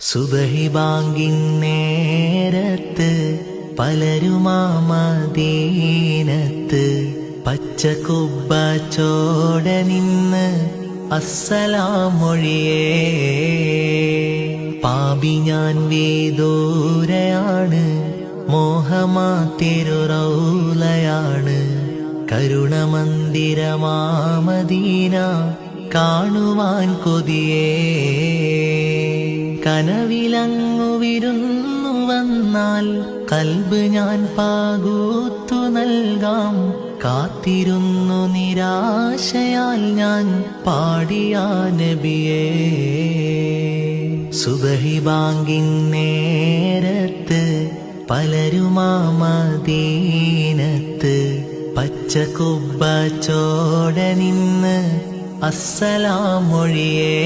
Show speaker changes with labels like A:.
A: സുബഹി ബാങ്കിൻ നേരത്ത് പലരുമാ മദീനത്ത് പച്ചക്കുബ്ബ ചോട നിന്ന് അസ്സലാമൊഴിയേ. പാപി ഞാൻ വിദൂരയാണ്, മോഹമാ തിരുറൗലയാണ്. കരുണമന്ദിരമാ മദീന കാണുവാൻ കൊതിയേ. കനവിലങ്ങു വിരുന്നു വന്നാൽ കൽബ് ഞാൻ പാകൂത്തു നൽകാം. കാത്തിരുന്നു നിരാശയാൽ ഞാൻ പാടിയ നബിയേ. സുബഹി ബാങ്കിൻ നേരത്ത് പലരുമാ മദീനത്ത് പച്ചക്കുബ്ബ ചോട നിന്ന് അസ്സലാമൊഴിയേ.